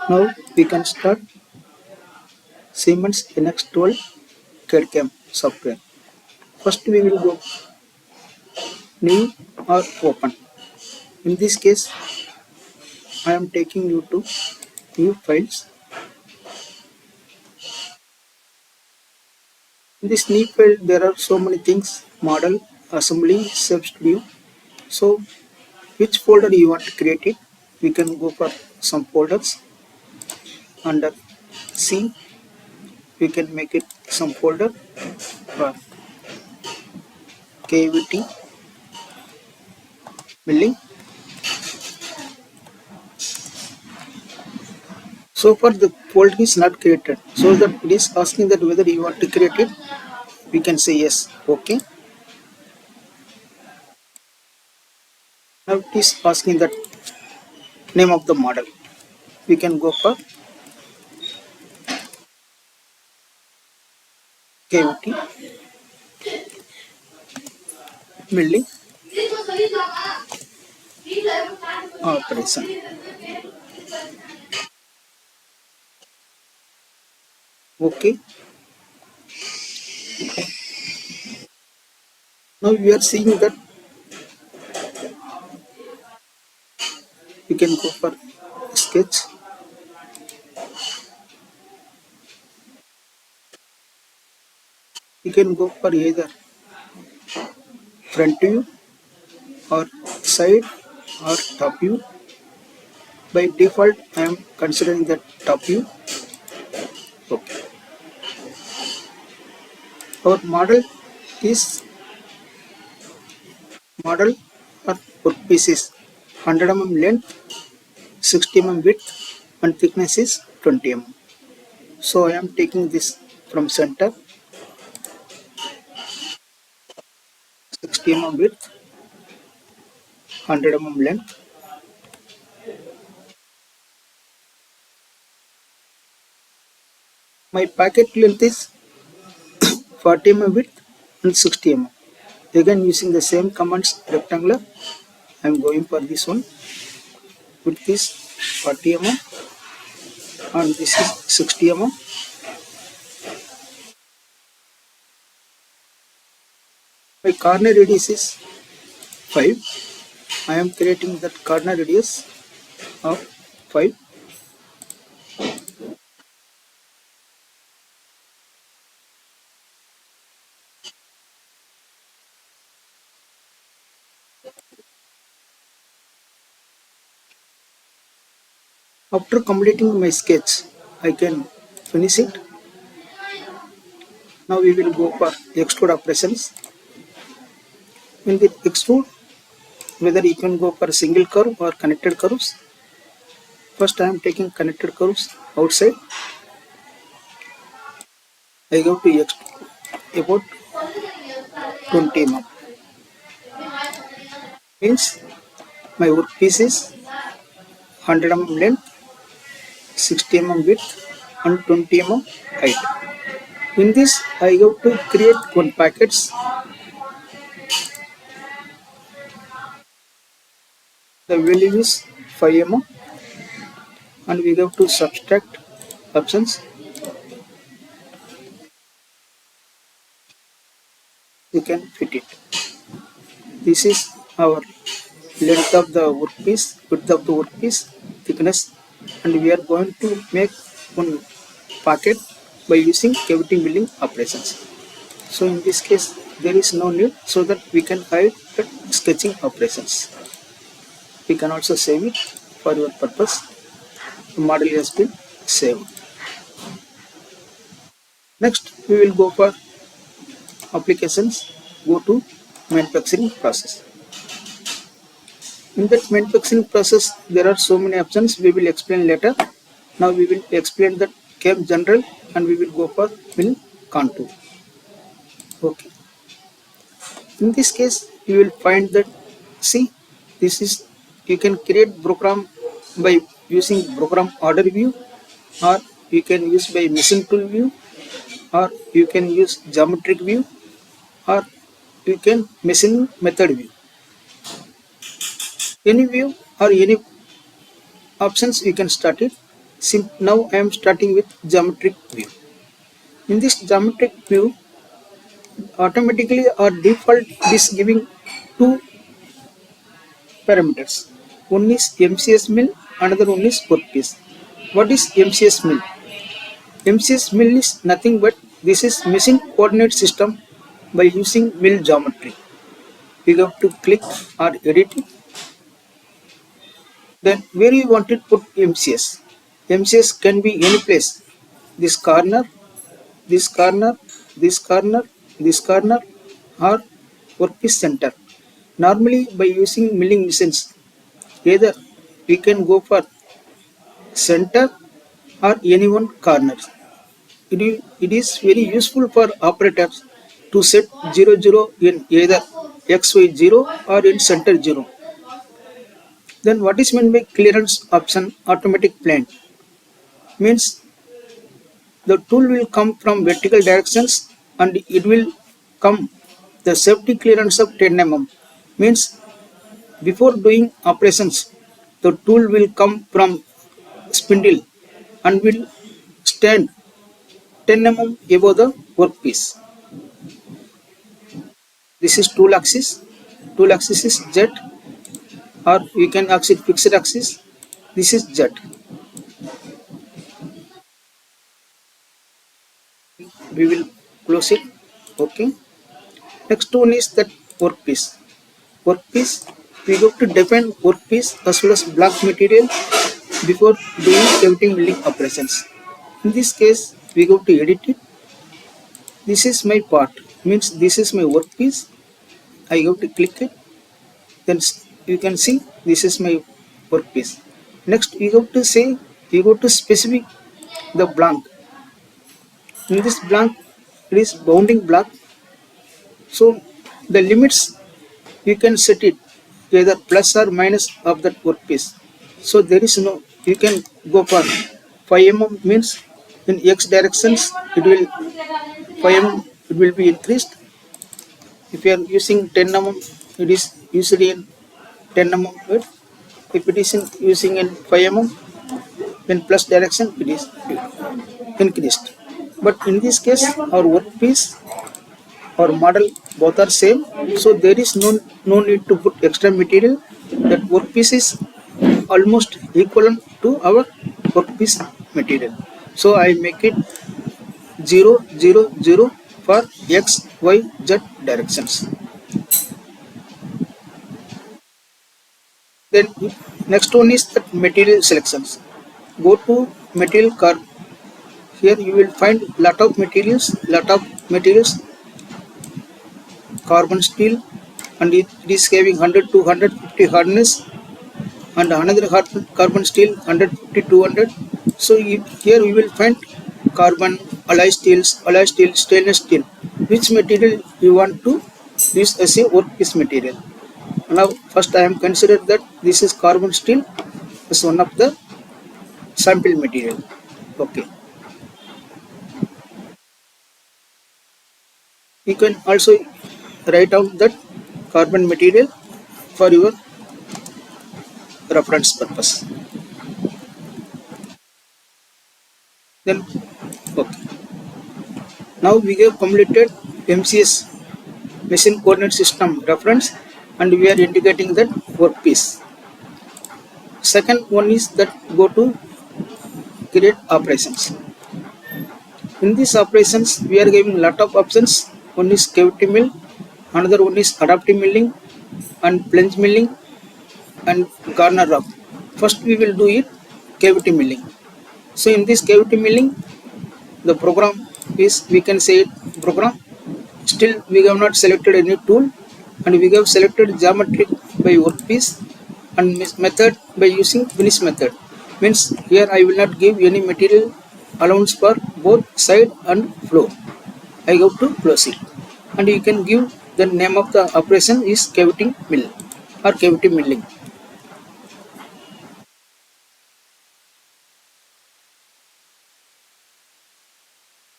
Now we can start Siemens NX12 CAD/CAM software. First we will go new or open. In this case I am taking you to new files. In this new file there are so many things: model, assembly, sub studio. So which folder you want to create it? We can go for some folders. Under C we can make it some folder for cavity milling. So far the folder is not created, so that it is asking that whether you want to create it. We can say yes. Okay. Now it is asking that name of the model. We can go for cavity milling operation. Okay. Now we are seeing that we can go for sketch. You can go for either front view or side or top view. By default I am considering that top view. Okay. Our model is model or workpiece is 100 mm length, 60 mm width and thickness is 20 mm. So I am taking this from center, 60 mm width, 100 mm length. My packet length is 40 mm width and 60 mm. Again using the same commands rectangular, I am going for this one. Width is 40 mm and this is 60 mm. My corner radius is 5. I am creating that corner radius of 5. After completing my sketch, I can finish it. Now we will go for extrude operations. In the extrude, whether you can go for single curve or connected curves. First I am taking connected curves outside. I go to extrude about 20 mm. Means my workpiece is 100 mm length, 60 mm width and 20 mm height. In this I go to create one packets. The value is 5 mm and we go to subtract options. You can fit it. This is our length of the workpiece, width of the workpiece, thickness, and we are going to make one pocket by using cavity milling operations. So in this case there is no need, so that we can hide the sketching operations. We can also save it for your purpose. The model has been saved. Next we will go for applications. Go to manufacturing process. In that manufacturing process there are so many options, we will explain later. Now we will explain the CAM general and we will go for mill contour. Okay. In this case you will find that, see, this is, you can create program by using program order view, or you can use by machine tool view, or you can use geometric view, or you can machine method view. Any view or any options you can start it. Now I am starting with geometric view. In this geometric view, automatically our default is giving two parameters. One is MCS mill, another one is workpiece. What is MCS mill? MCS mill is nothing but this is machine coordinate system by using mill geometry. We have to click or edit it. Then where you want to put MCS? MCS can be any place. This corner, this corner, this corner, this corner, or workpiece center. Normally by using milling machines, either we can go for center or any one corner. It is very useful for operators to set 0 in either XY 0 or in center 0. Then what is meant by clearance option automatic plane? Means the tool will come from vertical directions and it will come the safety clearance of 10 mm. Means before doing operations, the tool will come from spindle and will stand 10 mm above the workpiece. This is tool axis. Tool axis is Z, or we can access fixed axis. This is Z. We will close it. Okay. Next one is that workpiece. Workpiece, we have to define workpiece as well as block material before doing cavity milling operations. In this case, we go to edit it. This is my part, means this is my workpiece. I have to click it. Then you can see this is my workpiece. Next, we have to say, we go to specify the blank. In this blank, it is bounding block. So the limits you can set it either plus or minus of that workpiece. So there is no, you can go for 5 mm means in X directions it will 5 mm it will be increased. If you are using 10 mm, it is usually in 10 mm width. If it is using in 5 mm, then plus direction it is increased. But in this case, our workpiece or model both are same, so there is no need to put extra material. That workpiece is almost equivalent to our workpiece material. So I make it 0 0 0 for X, Y, Z directions. Then next one is the material selections. Go to material curve. Here you will find lot of materials, carbon steel, and it is having 100 to 150 hardness, and another carbon steel 150 200. So here we will find carbon, alloy steel, stainless steel. Which material you want to use as a workpiece material? Now first I am considered that this is carbon steel as one of the sample material. Okay. You can also write down that carbon material for your reference purpose. Then okay. Now we have completed MCS machine coordinate system reference, and we are indicating that workpiece. Second one is that go to create operations. In these operations we are giving lot of options. One is cavity mill, another one is adaptive milling and plunge milling and corner rock. First we will do it cavity milling. So in this cavity milling, the program is, we can say it program. Still we have not selected any tool, and we have selected geometry by workpiece and method by using finish method. Means here I will not give any material allowance for both side and floor. I have to close it, and you can give the name of the operation is cavity mill or cavity milling.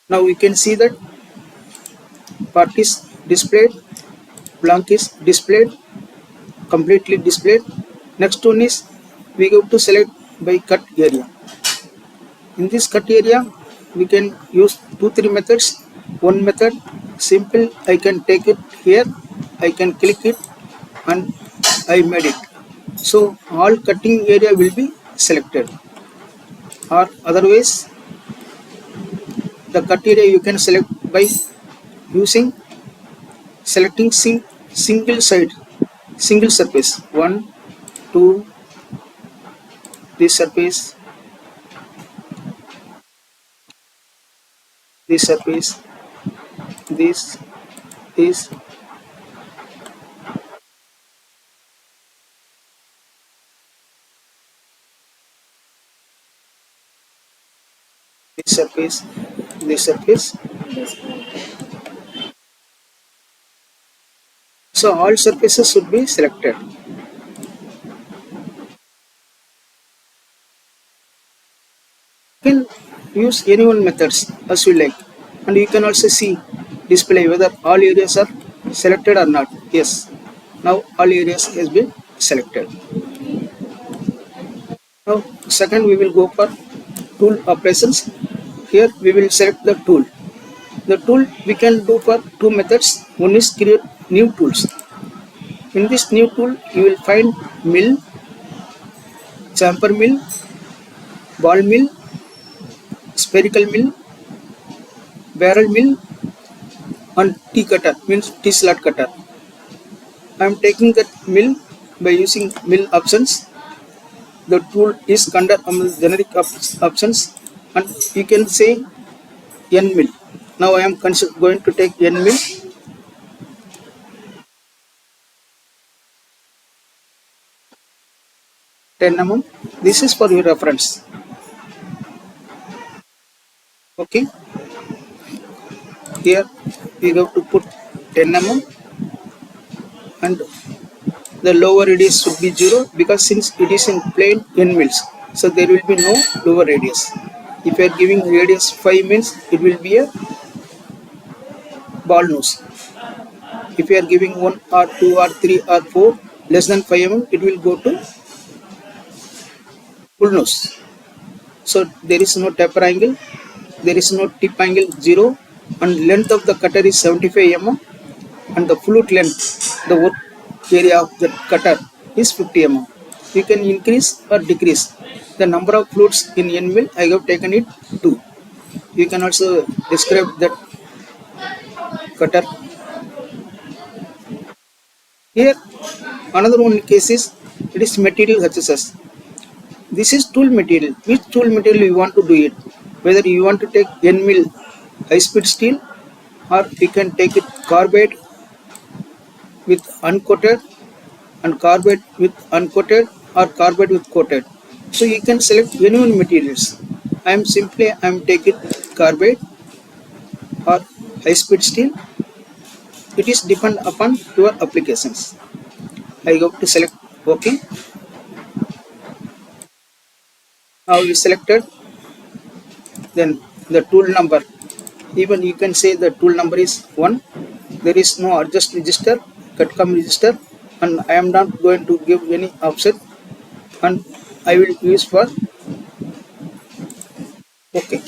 Now we can see that part is displayed, blank is displayed, completely displayed. Next one is we have to select by cut area. In this cut area, we can use 2-3 methods. One method, simple, I can take it here, I can click it and I made it. So all cutting area will be selected. Or otherwise, the cut area you can select by using selecting single side, single surface. 1, 2, this surface, this surface, this, this, this surface, this surface. So all surfaces should be selected. You can use any one methods as you like, and you can also see display whether all areas are selected or not. Yes, now all areas has been selected. Now second we will go for tool operations. Here we will select the tool. The tool we can do for two methods. One is create new tools. In this new tool you will find mill, chamfer mill, ball mill, spherical mill, barrel mill and T cutter, means T slot cutter. I am taking that mill by using mill options. The tool is under generic options and you can say N mill. Now I am going to take N mill. Ten mm. This is for your reference. Okay. Here we have to put 10 mm and the lower radius should be 0 because since it is in plain N mills, so there will be no lower radius. If you are giving radius 5 means it will be a ball nose. If you are giving 1 or 2 or 3 or 4 less than 5 mm, it will go to full nose. So there is no taper angle, there is no tip angle 0, and length of the cutter is 75 mm and the flute length, the work area of the cutter is 50 mm. You can increase or decrease the number of flutes in N mill. I have taken it 2. You can also describe that cutter. Here another one case is it is material HSS. This is tool material. Which tool material you want to do it? Whether you want to take N mill high speed steel or you can take it carbide with uncoated and carbide with uncoated or carbide with coated. So you can select any one materials. I am taking carbide or high speed steel. It is depend upon your applications. I go to select OK. Now you selected, then the tool number. Even you can say the tool number is 1. There is no adjust register, cut come register, and I am not going to give any offset, and I will use for OK.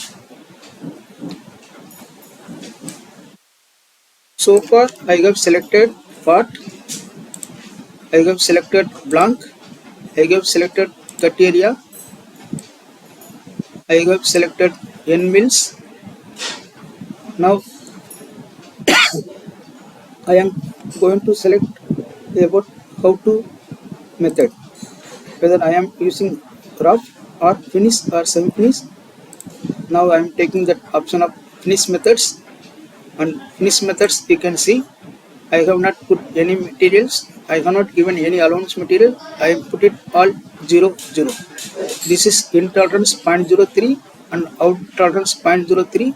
So far I have selected part, I have selected blank, I have selected cut area, I have selected N mills. Now I am going to select about how to method, whether I am using rough or finish or semi-finish. Now I am taking that option of finish methods, and finish methods you can see I have not put any materials, I have not given any allowance material, I have put it all 0, 0. This is in tolerance 0.03 and out tolerance 0.03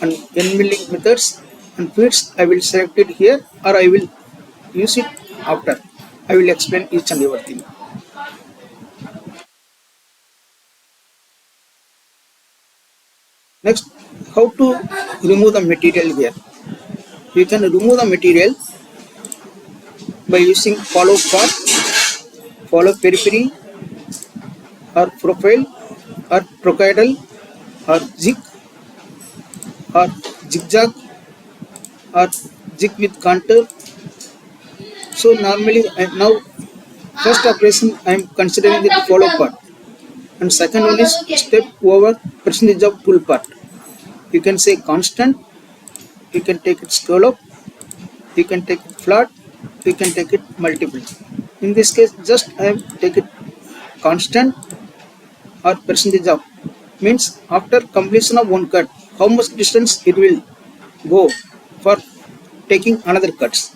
and N milling methods, and feeds I will select it here or I will use it after. I will explain each and everything. Next, how to remove the material here. You can remove the material by using follow path, follow periphery or profile or procidal or jig or zigzag or jig with contour. So normally now first operation I am considering the follow part, and second one is step over percentage of tool part. You can say constant, you can take it scallop, you can take it flat, you can take it multiple. In this case just I am take it constant or percentage of, means after completion of one cut how much distance it will go for taking another cuts.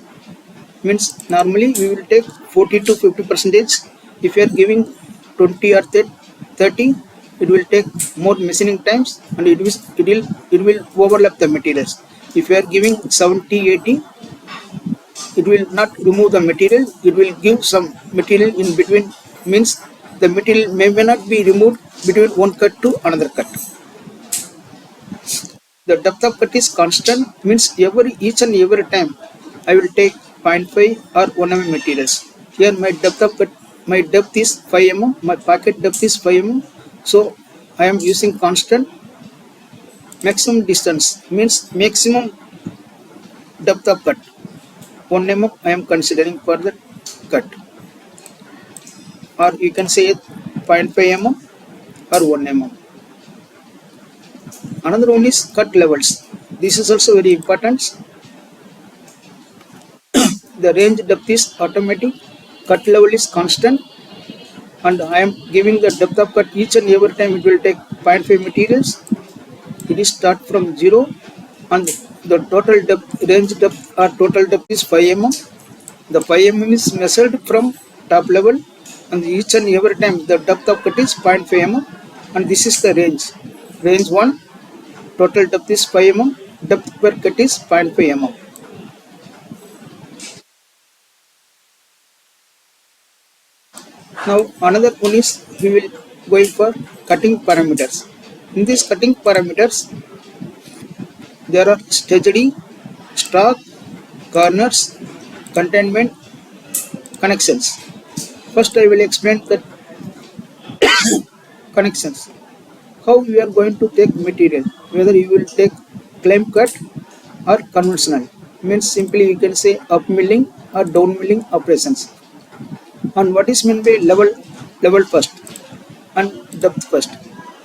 Means normally we will take 40 to 50 percentage. If you are giving 20 or 30, it will take more machining times and it will overlap the materials. If you are giving 70 80, it will not remove the material, it will give some material in between, means the material may not be removed between one cut to another cut. The depth of cut is constant, means each and every time I will take 0.5 or 1 mm materials. Here my depth of cut, my depth is 5 mm, my pocket depth is 5 mm, so I am using constant. Maximum distance means maximum depth of cut 1 mm I am considering for the cut, or you can say it 0.5 mm or 1 mm. Another one is cut levels. This is also very important. The range depth is automatic, cut level is constant, and I am giving the depth of cut each and every time it will take 0.5 materials. It is start from 0, and the total depth, range depth or total depth is 5 mm. The 5 mm is measured from top level, and each and every time the depth of cut is 0.5 mm, and this is the range. Range 1, total depth is 5 mm, depth per cut is 0.5 mm. Now another one is we will going for cutting parameters. In these cutting parameters there are steady, stroke, corners, containment, connections. First I will explain the connections. How you are going to take material, whether you will take climb cut or conventional, means simply you can say up milling or down milling operations. And what is meant by level first and depth first.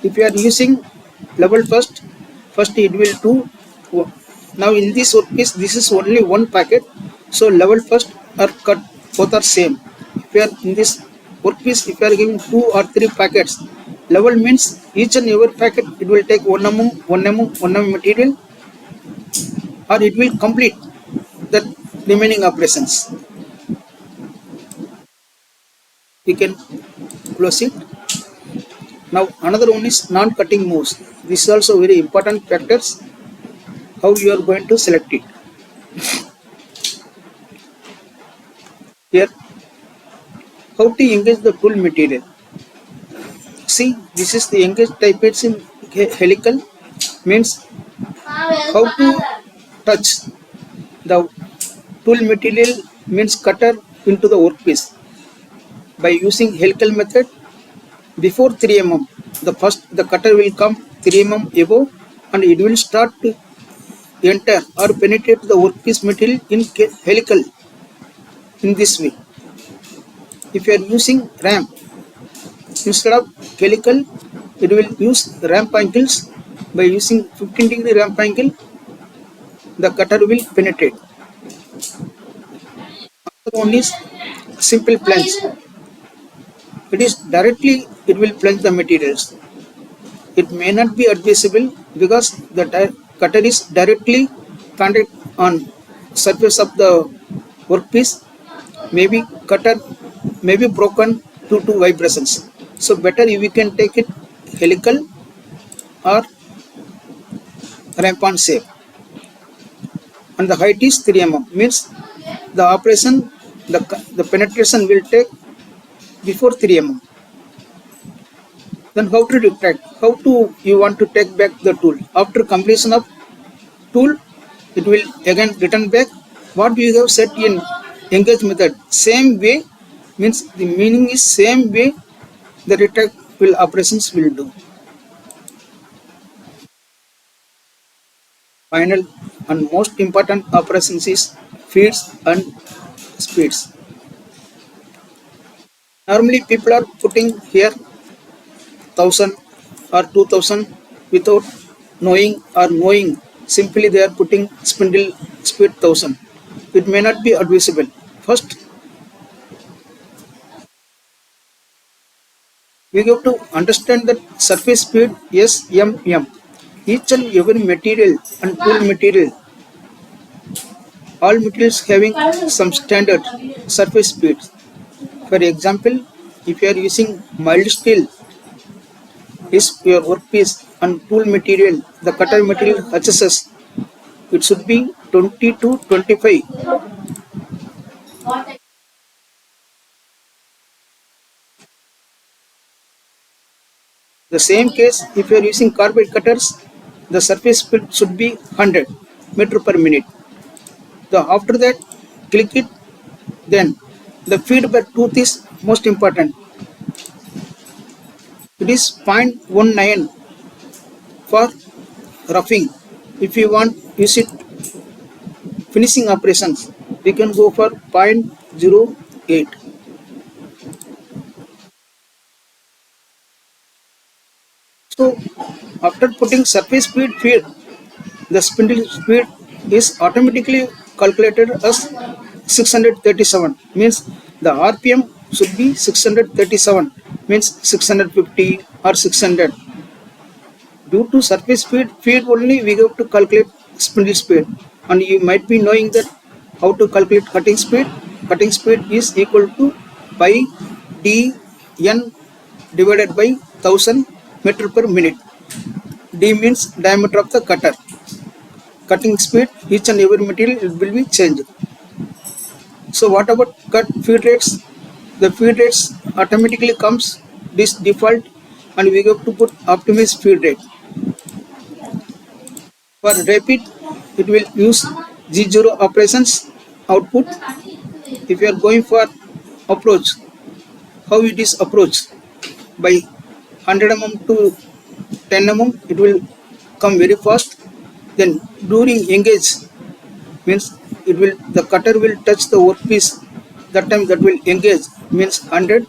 If you are using level first it will do. Now in this workpiece this is only one packet, so level first or cut both are same. If you are in this workpiece, if you are giving 2 or 3 packets, level means each and every packet it will take 1 mm 1 mm 1 mm material, or it will complete the remaining operations. You can close it. Now another one is non-cutting moves. This is also very important factors, how you are going to select it. Here, how to engage the tool material. See, this is the engage type. It's in helical, means how to touch the tool material, means cutter into the workpiece by using helical method. Before 3 mm, the cutter will come 3 mm above, and it will start to enter or penetrate the workpiece material in helical, in this way. If you are using ramp, instead of helical, it will use ramp angles. By using 15-degree ramp angle, the cutter will penetrate. Another one is simple plunge. It is directly, it will plunge the materials. It may not be adjustable because the cutter is directly contact on surface of the workpiece. Maybe cutter may be broken due to vibrations. So better if we can take it helical or ramp-on shape. And the height is 3 mm, means the operation, the penetration will take before 3 mm. Then how to retract? How to you want to take back the tool? After completion of tool, it will again return back. What you have set in engage method, same way, means the meaning is same way the retract will operations will do. Final and most important operations is feeds and speeds. Normally people are putting here 1000 or 2000 without knowing or knowing. Simply they are putting spindle speed 1000. It may not be advisable. First, we have to understand that surface speed SMM. Each and every material and tool material, all materials having some standard surface speeds. For example, if you are using mild steel, is your workpiece and tool material, the cutter material HSS, it should be 20 to 25. The same case, if you are using carbide cutters, the surface speed should be 100 meter per minute. After that, click it. Then the feedback tooth is most important. It is 0.19 for roughing. If you want use it finishing operations, we can go for 0.08. So after putting surface speed feed, the spindle speed is automatically calculated as 637, means the RPM should be 637, means 650 or 600. Due to surface feed only we have to calculate spindle speed, and you might be knowing that how to calculate cutting speed. Cutting speed is equal to pi dn divided by 1000 meter per minute. D means diameter of the cutter. Cutting speed, each and every material will be changed. So what about cut feed rates? The feed rates automatically comes this default, and we have to put optimized feed rate. For rapid, it will use G0 operations output. If you are going for approach, how it is approached? By 100 mm to 10 mm, it will come very fast. Then during engage, means it will the cutter will touch the workpiece. That time that will engage, means 100.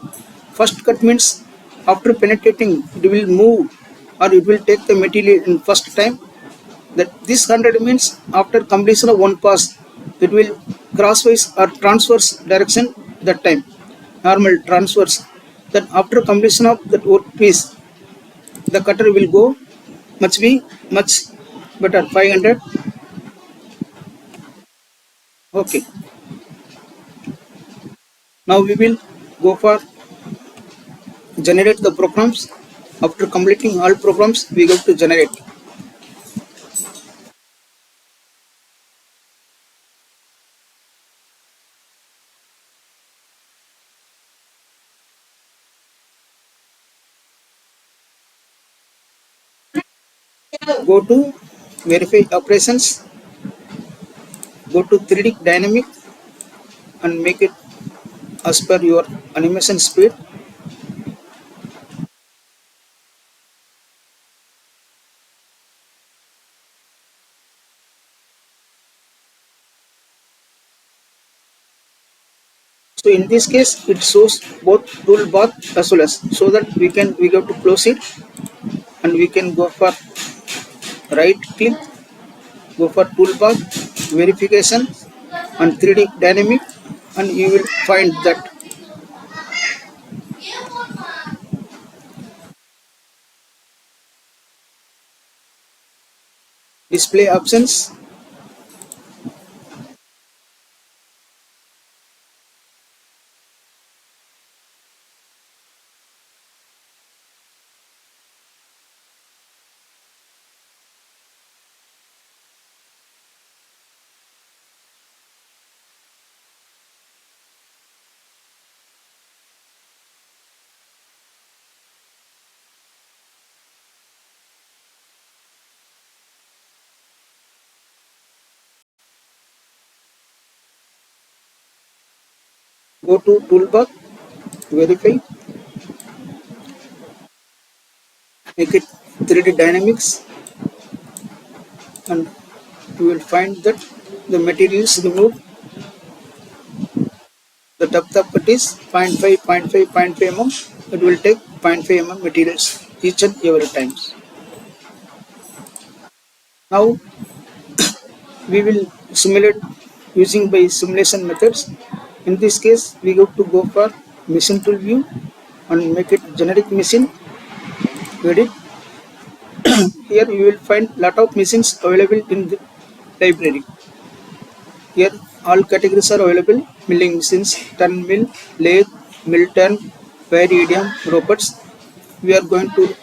First cut means after penetrating it will move, or it will take the material in first time. That this 100 means after completion of one pass, it will crosswise or transverse direction. That time normal transverse. That after completion of that workpiece, the cutter will go much better, 500. Okay, now we will go for generate the programs. After completing all programs, we go to generate. Go to verify operations, go to 3D dynamic and make it as per your animation speed. So in this case, it shows both toolpath as well as, so that we have to close it, and we can go for right click, go for toolpath verification and 3D dynamic, and you will find that display options. Go to toolpath verify, make it 3D dynamics, and you will find that the material is removed. The depth of cut is 0.5, 0.5, 0.5 mm. It will take 0.5 mm materials each and every times. Now we will simulate using by simulation methods. In this case, we have to go for machine tool view and make it generic machine. Edit. Here you will find lot of machines available in the library. Here all categories are available: milling machines, turn mill, lathe, mill turn, wire idiom, robots. We are going to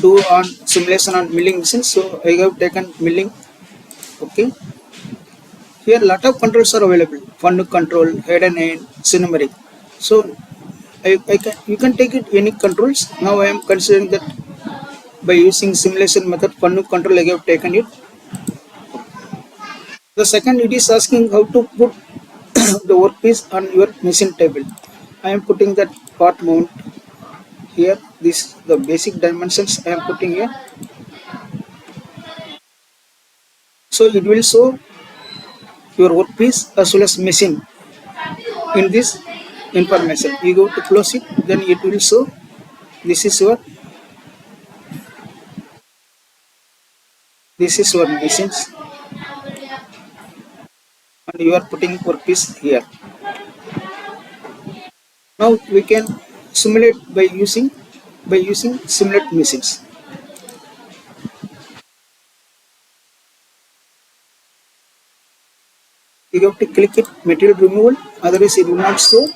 do on simulation on milling machines, so I have taken milling. Okay. Here lot of controls are available: fun control, head and end, cinematic. So you can take it any controls. Now I am considering that by using simulation method, fun control I have taken it. The second, it is asking how to put the workpiece on your machine table. I am putting that part mount here. This the basic dimensions I am putting here. So it will show your workpiece as well as machine in this information. You go to close it, then it will show this is your machines, and you are putting workpiece here. Now we can simulate by using simulate machines. You have to click it material removal, otherwise it will not show.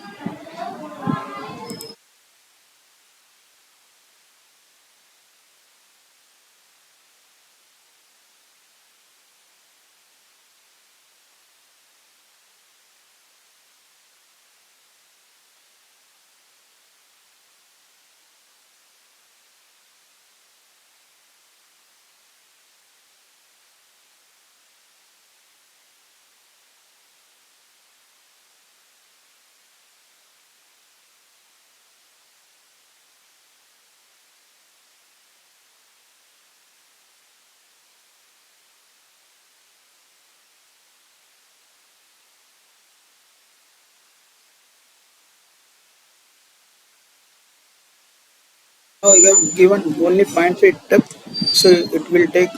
Now I have given only 0.5 depth, so it will take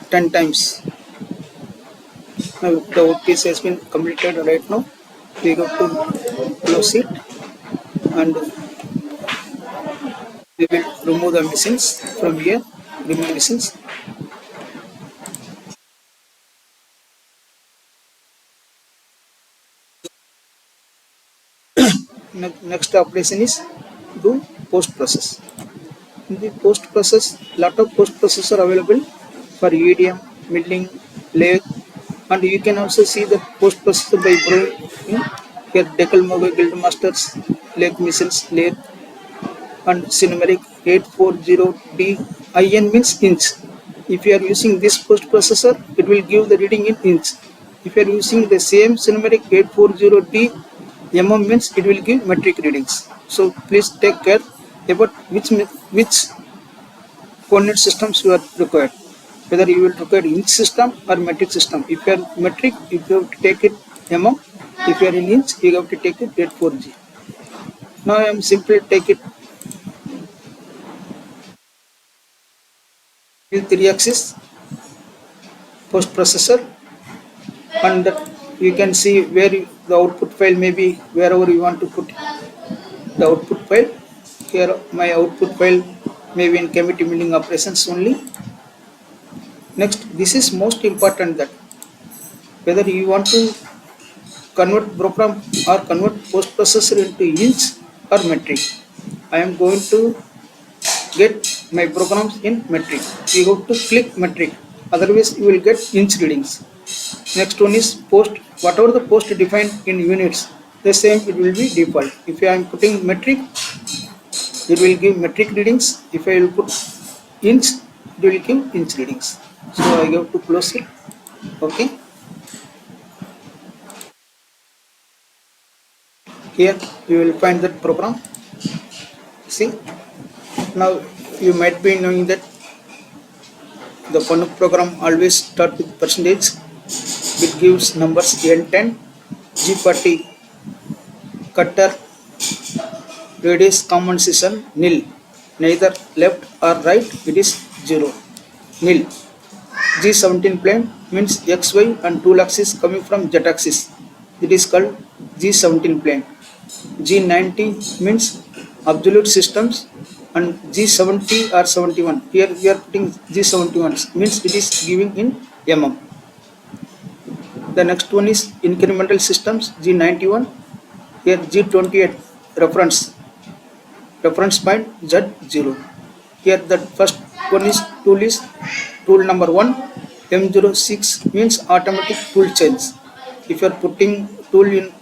10 times. Now the workpiece has been completed right now. We have to close it, and we will remove the machines from here. Remove machines. Next operation is do post process. In the post process, lot of post process are available for EDM, milling, lathe, and you can also see the post processor by browsing here. Decal Mobile Guild Masters, lathe machines, lathe, and cinematic 840D. IN means inch. If you are using this post processor, it will give the reading in inch. If you are using the same cinematic 840D, means it will give metric readings. So please take care about which coordinate systems you are required. Whether you will require inch system or metric system. If you are metric, if you have to take it mm. If you are in inch, you have to take it 840G. Now I am simply take it with 3-axis post processor, and you can see where the output file may be, wherever you want to put the output file. Here my output file may be in chemical milling operations only. Next, this is most important, that whether you want to convert program or convert post processor into inch or metric. I am going to get my programs in metric. You have to click metric, otherwise you will get inch readings. Next one is post. Whatever the post defined in units, the same it will be default. If I am putting metric, it will give metric readings. If I will put inch, it will give inch readings. So I have to close it. Okay. Here you will find that program. See, now you might be knowing that The Panu program always start with percentage. It gives numbers N10, G40 cutter radius compensation nil. Neither left or right, it is 0. Nil. G17 plane means XY and tool axis coming from Z axis. It is called G17 plane. G90 means absolute systems and G70 or 71. Here we are putting G71 means it is giving in mm. The next one is incremental systems G91. Here G28 reference point Z0. Here the first one is tool number 1. M06 means automatic tool change. If you are putting tool in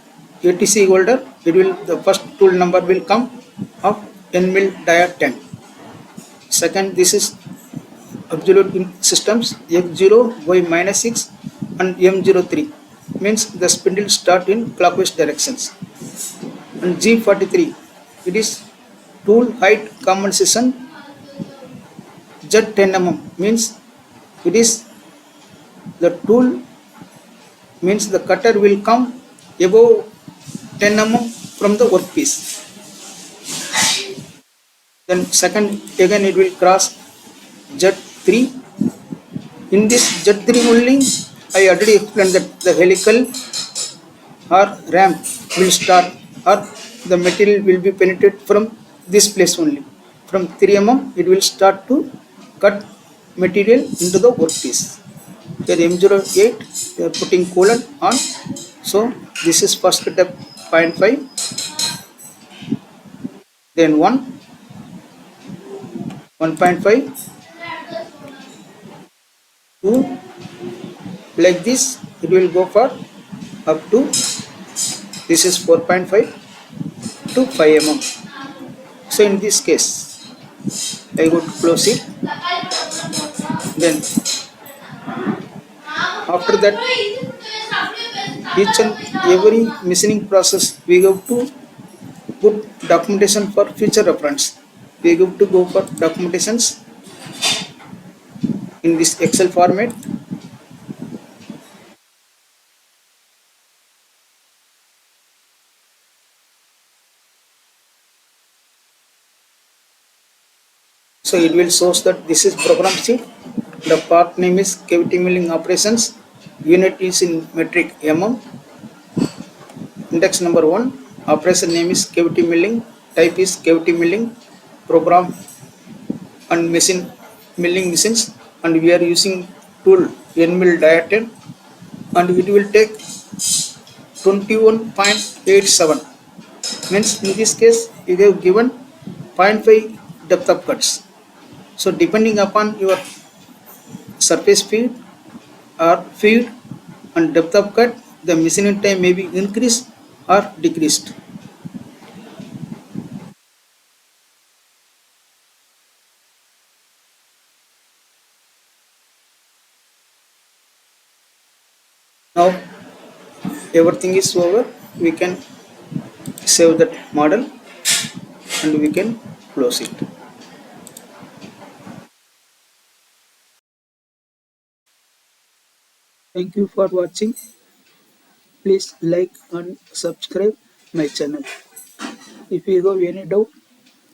ATC holder, the first tool number will come of N mill dia 10. Second, this is absolute systems X0, Y-6 and M03 means the spindle start in clockwise directions. And G43, it is tool height compensation Z10 mm means it is the tool means the cutter will come above 10 mm from the workpiece. Then second again it will cross Z3. In this Z3 only I already explained that the helical or ramp will start or the material will be penetrated from this place only. From 3 mm it will start to cut material into the workpiece. Here M08 we are putting colon on. So this is first step 0.5, then 1, 1.5, 2, like this it will go for up to this is 4.5 to 5 mm. So in this case I would close it. Then after that each and every machining process we have to put documentation for future reference. We have to go for documentations in this Excel format. So it will show that this is program sheet. The part name is cavity milling operations. Unit is in metric mm. Index number 1. Operation name is cavity milling. Type is cavity milling. Program and machine milling machines. And we are using tool N mill dia 10. And it will take 21.87. Means in this case you have given 0.5 depth of cuts. So depending upon your surface feed or feed and depth of cut, the machining time may be increased or decreased. Now everything is over. We can save that model and we can close it. Thank you for watching. Please like and subscribe my channel. If you have any doubt,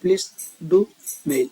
please do mail.